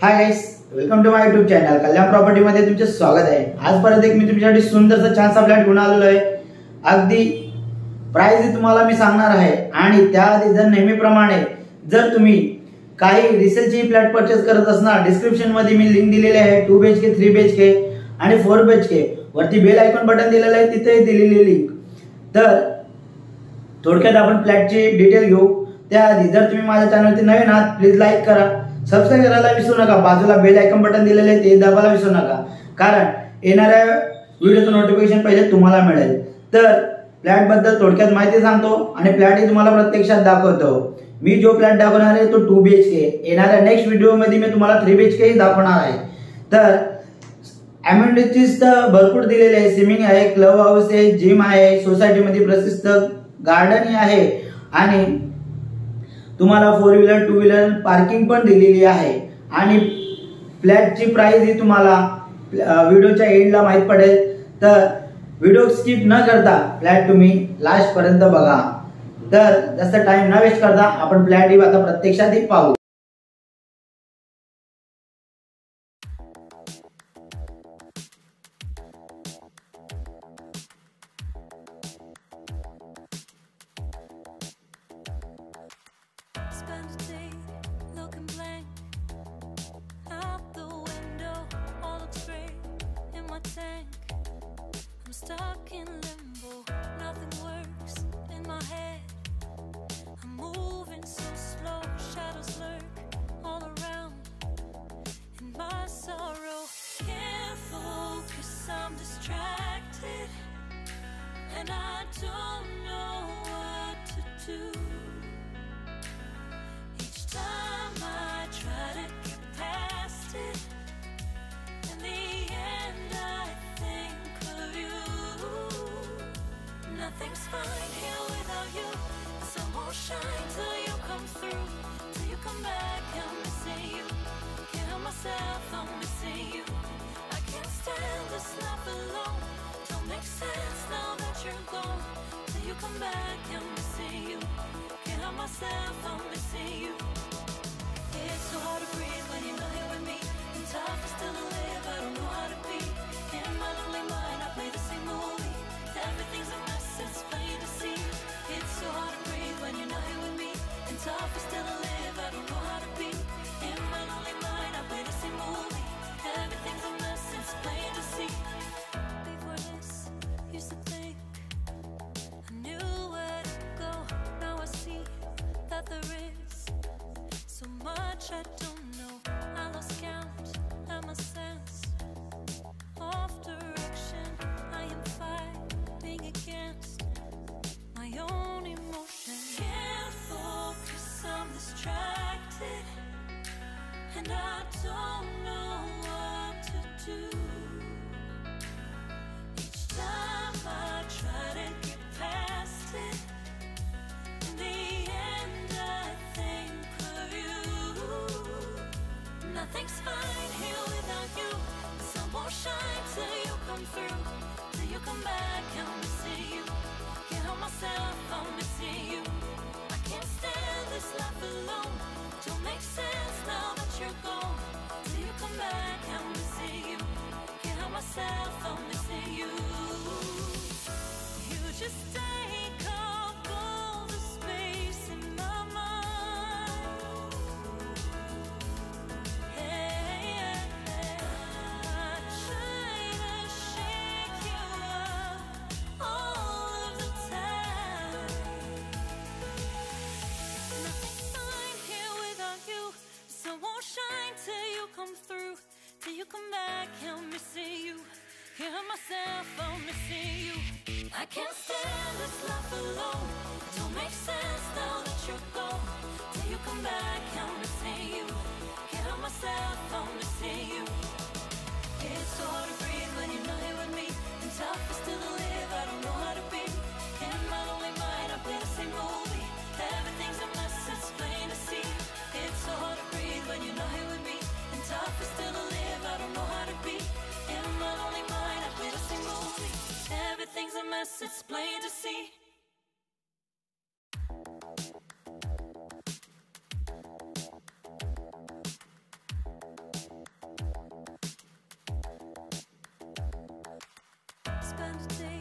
Hi guys, welcome to my YouTube channel Kalyan property मध्ये तुमचे स्वागत आहे। आज परत एक मी तुमच्यासाठी सुंदरसा छानसा फ्लॅट घेऊन आलेलो आहे। अगदी प्राइस तुम्हाला मी सांगणार आहे आणि त्याआधी जर नेहमीप्रमाणे जर तुम्ही काही रिसेलची फ्लॅट परचेस करत असणार, डिस्क्रिप्शन मध्ये मी लिंक दिलेली आहे 2 BHK 3 BHK आणि 4 BHK वरती बेल आयकॉन बटन दिलेलं आहे, तिथे दिलेली लिंक। तर थोडक्यात आपण फ्लॅटची डिटेल घेऊ। त्याआधी जर तुम्ही माझ्या चॅनलवरती नवीन आहात प्लीज लाईक करा, सबस्क्राइब करायला विसरू नका, बाजूला बेल आयकॉन बटन दिलेले आहे ते दाबायला विसरू नका, कारण येणाऱ्या व्हिडिओचं नोटिफिकेशन पहिले तुम्हाला मिळेल। तर फ्लॅट बद्दल थोडक्यात माहिती सांगतो आणि फ्लॅट ही तुम्हाला प्रत्यक्षात दाखवतो। मी जो फ्लॅट दाखवणार आहे तो 2 BHK, येणाऱ्या नेक्स्ट व्हिडिओ मध्ये मी तुम्हाला 3 BHK ही दाखवणार आहे। तर अमेनिटीज तर भरपूर दिलेले आहे, स्विमिंग आहे, क्लब हाऊस आहे, जिम आहे, सोसायटी मध्ये प्रसिद्ध गार्डन आहे आणि तुम्हाला 4 व्हीलर 2 व्हीलर पार्किंग पण दिलेली आहे। आणि फ्लॅटची प्राइस ही तुम्हाला व्हिडिओच्या एंडला माहित पडेल, तर व्हिडिओ स्किप न करता फ्लॅट तुम्ही लास्ट पर्यंत बघा। तर जास्त टाइम न वेस्ट करता आपण फ्लॅट ही आता प्रत्यक्षात ही पाहू। Stuck in limbo, nothing works in my head. I'm moving so slow, shadows lurk all around. In my sorrow, can't focus, I'm distracted, and I don't know what to do. Each time I try to get past it, in the end I think of you. Nothing's fine here without you. The sun won't shine till you come through. Till you come back, I'm missing you. Can't help myself, I'm missing you. I can't stand this life alone. Don't make sense now that you're gone. Till you come back, I'm missing you. Can't help myself, I'm missing you. It's so hard to breathe when you're not here with me. And tough is still to live, I don't know how to be. In my lonely mind, I play the same movie. Everything's a mess, it's plain to see. It's so hard to breathe when you're not here with me. And tough is still to live, I don't know how to be. In my lonely mind, I play the same movie. Everything's a mess, it's plain to see. Before this, used to think I knew where to go. Now I see that there is so much I don't know. I lost count at my sense of direction. I am fighting against my own emotion. Can't focus, I'm distracted, and I don't know what to do. Each time I try to get past it, in the end I think of you. Nothing's fine here without you. The sun won't shine till you come through. Till you come back, I'm missing you. Can't help myself, I'm missing you. I can't stand this life alone. Don't make sense now that you're gone. Till you come back, I'm missing you. Can't help myself, I'm missing you. You just take up all the space in my mind. Hey, I try to shake you up all of the time. Nothing's fine here without you. The sun won't shine till you come through. Till you come back, I'm missing you. Can't help myself, I'm missing you. I can't stand this life alone. Don't make sense now that you're gone. Till you come back, I'm missing you. Can't help myself, I'm missing you. It's so hard to breathe when you're not here with me. And tough is still to live, I don't know how to be. In my lonely mind, I play the same movie. Everything's a mess, it's plain to see. It's so hard to breathe when you're not here with me. And tough is still to live, I don't know how to be. In my lonely mind, I play the same movie. Everything's a mess, it's plain to see. stay